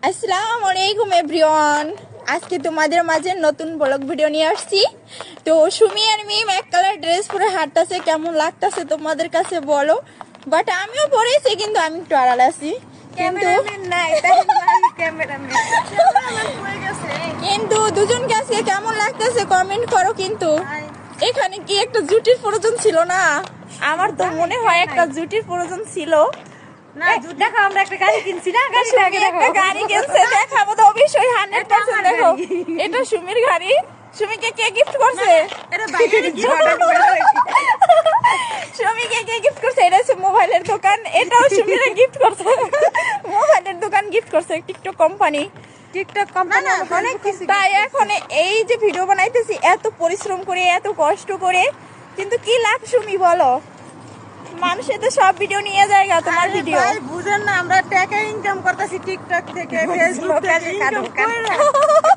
আসসালামু আলাইকুম এভরিওয়ান। আজকে তোমাদের মাঝে নতুন ব্লগ ভিডিও নিয়ে আসছি। তো সুমি আর মিম এক কালার ড্রেস পরে হাঁটতেছে, কেমন লাগতেছে তোমাদের কাছে বলো। বাট আমিও পরেছি, কিন্তু আমি একটু আড়াল আছি। কিন্তু দুজনকে আজকে কেমন লাগতেছে কমেন্ট করো। কিন্তু এখানে কি একটা জুটির প্রয়োজন ছিল না? আমার তো মনে হয় একটা জুটির প্রয়োজন ছিল। দেখো আমরা একটা গাড়ি কিনছি না, গাড়ি কিনছে, দেখাবো তো অবশ্যই 100%। দেখো এটা সুমির গাড়ি। সুমিকে কে গিফট করছে? সুমিকে কে গিফট করছে? এটা হচ্ছে মোবাইলের দোকান, এটাও সুমিরে গিফট করছে। মোবাইলের দোকান গিফট করছে টিকটক কোম্পানি। টিকটক কোম্পানি অনেক কিছু। তাই এখন এই যে ভিডিও বানাইতেছি এত পরিশ্রম করে, এত কষ্ট করে, কিন্তু কি লাভ সুমি বলো? মানুষে তো সব ভিডিও নিয়ে যায়, তোমার ভিডিও বুঝেন না, আমরা টাকা ইনকাম করতেছি টিকটক থেকে, ফেসবুক থেকে ইনকাম করে।